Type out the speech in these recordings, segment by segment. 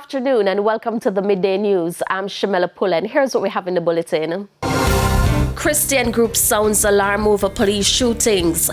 afternoon and welcome to the Midday News. I'm Shamela Pullen. Here's what we have in the bulletin. Christian group sounds alarm over police shootings.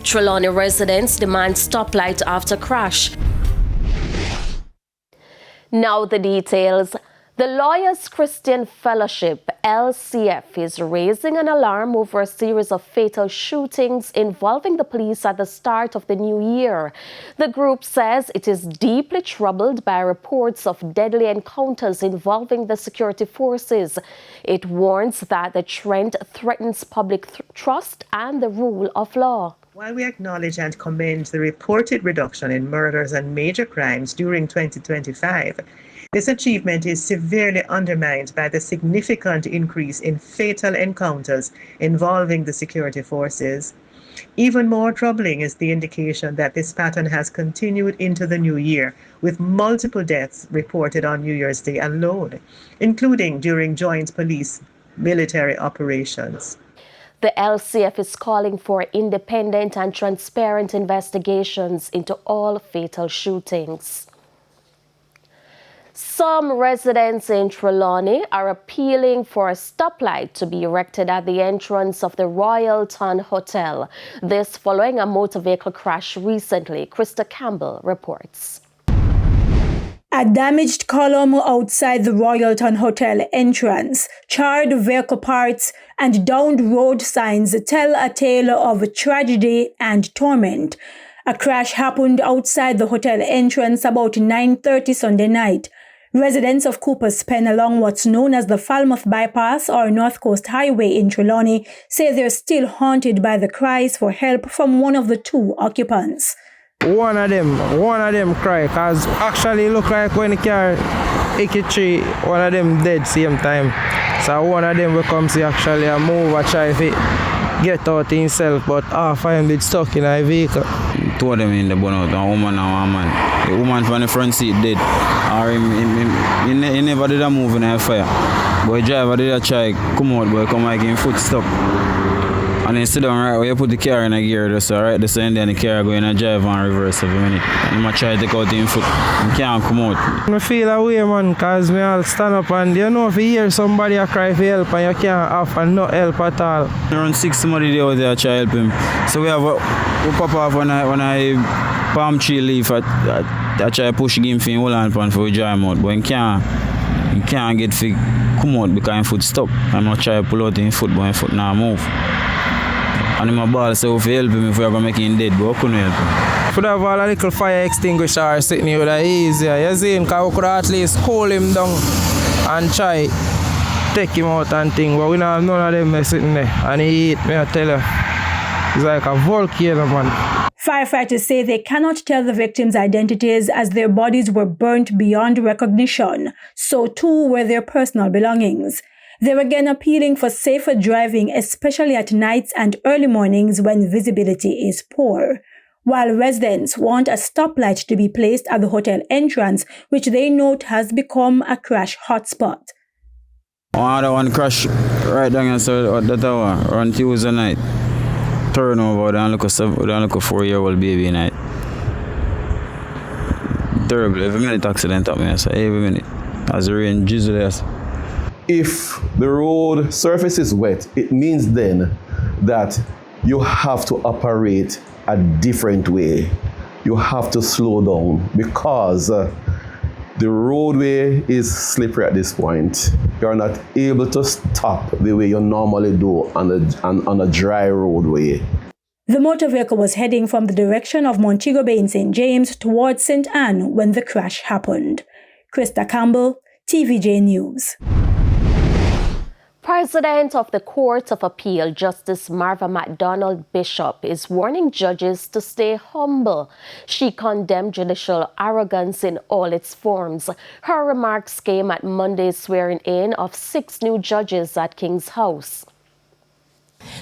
Trelawny residents demand stoplight after crash. Now the details. The Lawyers Christian Fellowship, LCF, is raising an alarm over a series of fatal shootings involving the police at the start of the new year. The group says it is deeply troubled by reports of deadly encounters involving the security forces. It warns that the trend threatens public trust and the rule of law. While we acknowledge and commend the reported reduction in murders and major crimes during 2025, this achievement is severely undermined by the significant increase in fatal encounters involving the security forces. Even more troubling is the indication that this pattern has continued into the new year, with multiple deaths reported on New Year's Day alone, including during joint police military operations. The LCF is calling for independent and transparent investigations into all fatal shootings. Some residents in Trelawny are appealing for a stoplight to be erected at the entrance of the Royalton Hotel. This following a motor vehicle crash recently. Krista Campbell reports. A damaged column outside the Royalton Hotel entrance, charred vehicle parts, and downed road signs tell a tale of tragedy and torment. A crash happened outside the hotel entrance about 9:30 Sunday night. Residents of Cooper's Pen along what's known as the Falmouth Bypass or North Coast Highway in Trelawny say they're still haunted by the cries for help from one of the two occupants. One of them cry, cause actually look like when the car hit a tree, one of them dead same time. So one of them will come see actually a move a try to get out himself, but half of him did stuck in a vehicle. Two of them in the burnout, a woman and one man. The woman from the front seat dead. Or he never did a move in a fire. But the driver did a try come out, but come like him foot stuck. And then sit down right where you put the car in a gear, just right the same then the car go in a drive and reverse every minute. And he try to take out him foot and can't come out. I feel away, man, cause me all stand up and you know if you hear somebody a cry for help and you can't offer no help at all. Around 6 somebody there out there try help him. So we pop off when I palm tree leaf I try to push him for him hold on pan for we dry him out. But he can't get fit come out because his foot stuck. I'm not try to pull out his foot but his foot now move. And my ball so if you help him if we're going to make him dead, but we couldn't help him. Could have all a little fire extinguisher sitting here that easier. You see, because we could at least cool him down and try take him out and thing. But we don't have none of them sitting there. And he eat, me I tell you, it's like a volcano, man. Firefighters say they cannot tell the victims' identities as their bodies were burnt beyond recognition. So too were their personal belongings. They're again appealing for safer driving, especially at nights and early mornings when visibility is poor. While residents want a stoplight to be placed at the hotel entrance, which they note has become a crash hotspot. One crash right down inside the tower on Tuesday night. Turn over and look a 4-year-old baby night. Terrible. Every minute accident up here, so every minute. As the rain drizzles. If the road surface is wet, it means then that you have to operate a different way. You have to slow down because the roadway is slippery at this point. You're not able to stop the way you normally do on a dry roadway. The motor vehicle was heading from the direction of Montego Bay in St. James towards St. Anne when the crash happened. Krista Campbell, TVJ News. President of the Court of Appeal, Justice Marva MacDonald Bishop, is warning judges to stay humble. She condemned judicial arrogance in all its forms. Her remarks came at Monday's swearing-in of 6 new judges at King's House.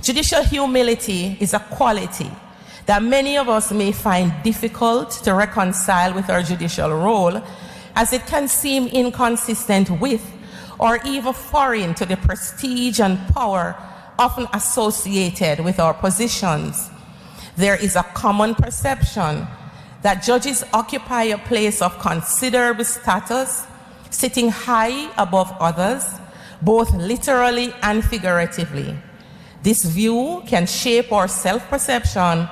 Judicial humility is a quality that many of us may find difficult to reconcile with our judicial role, as it can seem inconsistent with or even foreign to the prestige and power often associated with our positions. There is a common perception that judges occupy a place of considerable status, sitting high above others, both literally and figuratively. This view can shape our self-perception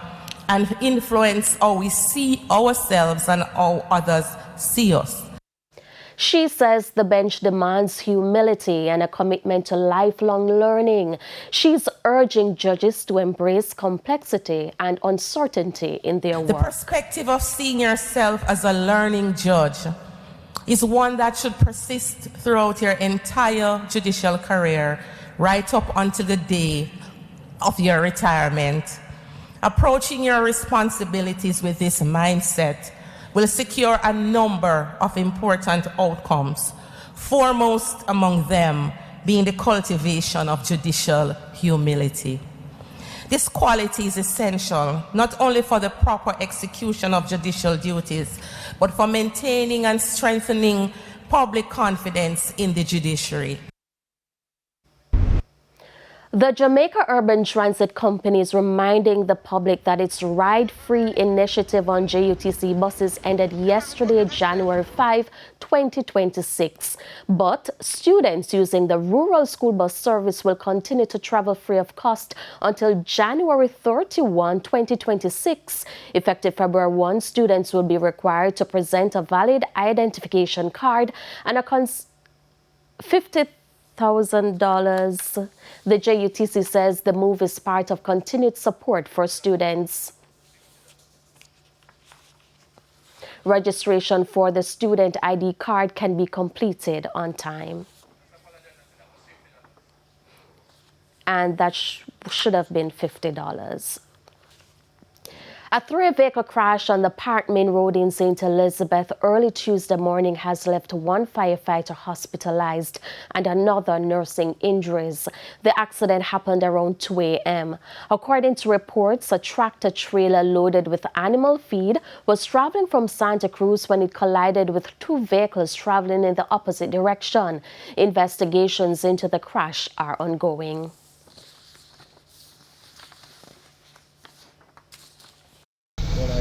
and influence how we see ourselves and how others see us. She says the bench demands humility and a commitment to lifelong learning. She's urging judges to embrace complexity and uncertainty in their work. The perspective of seeing yourself as a learning judge is one that should persist throughout your entire judicial career, right up until the day of your retirement. Approaching your responsibilities with this mindset will secure a number of important outcomes, foremost among them being the cultivation of judicial humility. This quality is essential not only for the proper execution of judicial duties, but for maintaining and strengthening public confidence in the judiciary. The Jamaica Urban Transit Company is reminding the public that its ride-free initiative on JUTC buses ended yesterday, January 5, 2026. But students using the rural school bus service will continue to travel free of cost until January 31, 2026. Effective February 1, students will be required to present a valid identification card and a $50,000. The JUTC says the move is part of continued support for students. Registration for the student ID card can be completed on time. And that should have been $50. A three-vehicle crash on the Park Main Road in St. Elizabeth early Tuesday morning has left one firefighter hospitalized and another nursing injuries. The accident happened around 2 a.m. According to reports, a tractor-trailer loaded with animal feed was traveling from Santa Cruz when it collided with two vehicles traveling in the opposite direction. Investigations into the crash are ongoing.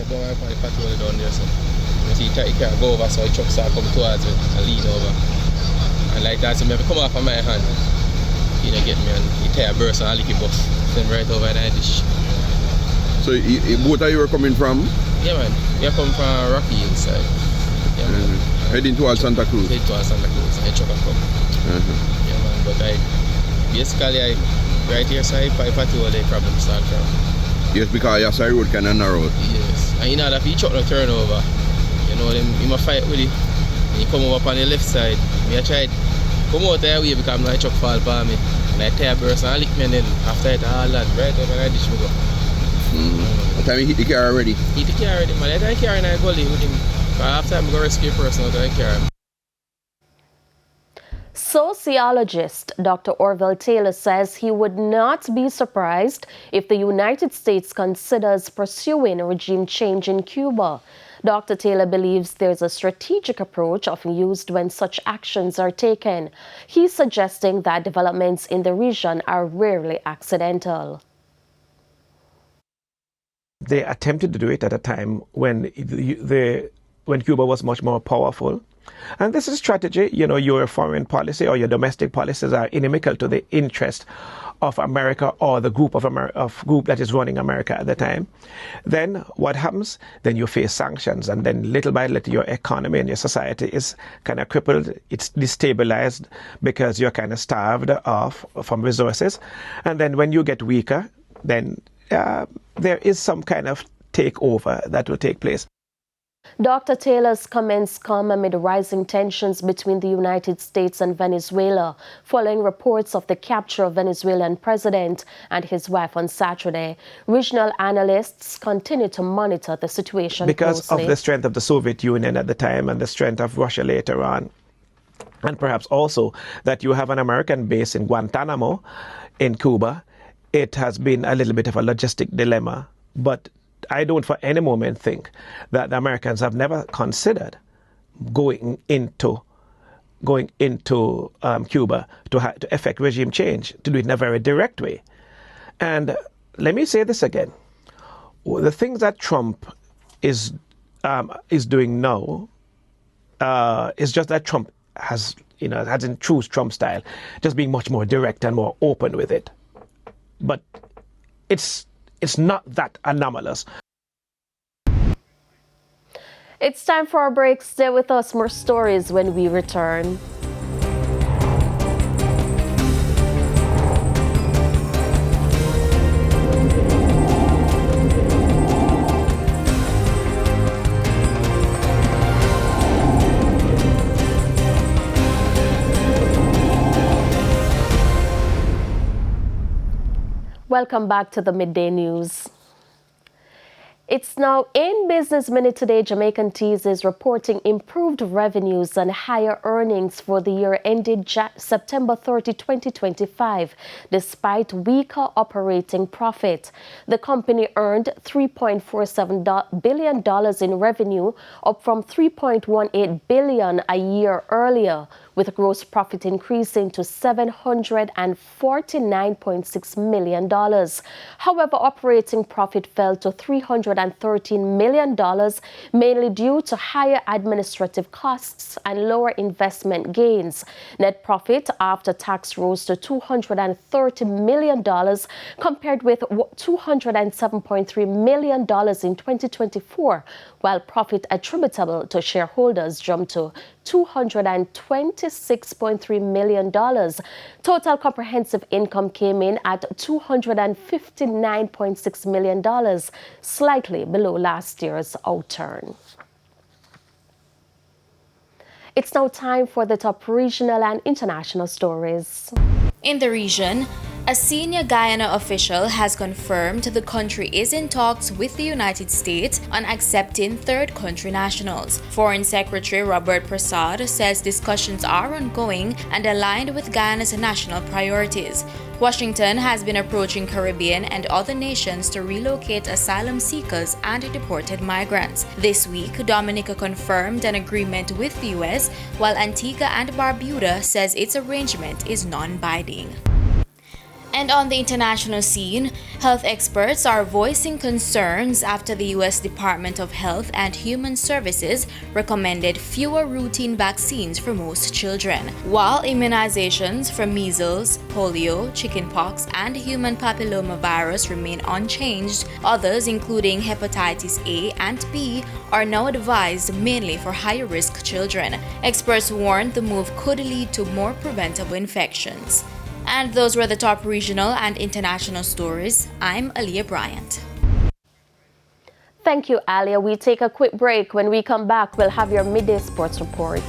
Don't have my patrol down there, so you can't go over, so the trucks are coming towards me and lean over. And like that, so maybe come off of my hand, you know, get me, and the tire burst and I lick it bus, then right over the dish. So both of you were coming from? Yeah, man. We are coming from Rocky inside. Yeah, man. Heading towards Santa Cruz? Heading towards Santa Cruz, and the truck will come. Yeah, man. But basically, right here, so I patrol the problem start from. Yes, because your side road kind of narrow. Yes, and you know that if you truck no turnover, you know, you must fight with it. And you come over on the left side, I tried come out that way because my truck fall by me. And I tire burst and I lick me, and then after it, all that right over and I ditch me go. What time you hit the car already? Hit the car already, man. I don't carry in a gully with him. But after I'm going to rescue a person out of the car. Sociologist Dr. Orville Taylor says he would not be surprised if the United States considers pursuing regime change in Cuba. Dr. Taylor believes there's a strategic approach often used when such actions are taken. He's suggesting that developments in the region are rarely accidental. They attempted to do it at a time when Cuba was much more powerful. And this is strategy. You know, your foreign policy or your domestic policies are inimical to the interest of America or the group group that is running America at the time. Then what happens? Then you face sanctions, and then little by little your economy and your society is kind of crippled. It's destabilized because you're kind of starved off from resources. And then when you get weaker, then there is some kind of takeover that will take place. Dr. Taylor's comments come amid rising tensions between the United States and Venezuela, following reports of the capture of Venezuelan president and his wife on Saturday. Regional analysts continue to monitor the situation because closely. of the strength of the Soviet Union at the time and the strength of Russia later on. And perhaps also that you have an American base in Guantanamo in Cuba. It has been a little bit of a logistic dilemma, but I don't for any moment think that the Americans have never considered going into Cuba to effect regime change, to do it in a very direct way. And let me say this again. The things that Trump is is doing now is just that Trump has, hasn't choose Trump style, just being much more direct and more open with it. But it's not that anomalous. It's time for our break. Stay with us. More stories when we return. Welcome back to the Midday News. It's now in Business Minute today. Jamaican Teas is reporting improved revenues and higher earnings for the year ended September 30, 2025, despite weaker operating profit. The company earned $3.47 billion in revenue, up from $3.18 billion a year earlier, with gross profit increasing to $749.6 million. However, operating profit fell to $313 million, mainly due to higher administrative costs and lower investment gains. Net profit after tax rose to $230 million, compared with $207.3 million in 2024, while profit attributable to shareholders jumped to $226.3 million. Total comprehensive income came in at $259.6 million, slightly below last year's outturn. It's now time for the top regional and international stories. In the region, a senior Guyana official has confirmed the country is in talks with the United States on accepting third country nationals. Foreign Secretary Robert Prasad says discussions are ongoing and aligned with Guyana's national priorities. Washington has been approaching Caribbean and other nations to relocate asylum seekers and deported migrants. This week, Dominica confirmed an agreement with the U.S., while Antigua and Barbuda says its arrangement is non-binding. And on the international scene, health experts are voicing concerns after the U.S. Department of Health and Human Services recommended fewer routine vaccines for most children. While immunizations for measles, polio, chickenpox, and human papillomavirus remain unchanged, others, including hepatitis A and B, are now advised mainly for higher-risk children. Experts warn the move could lead to more preventable infections. And those were the top regional and international stories. I'm Aliyah Bryant. Thank you, Alia. We take a quick break. When we come back, we'll have your midday sports report.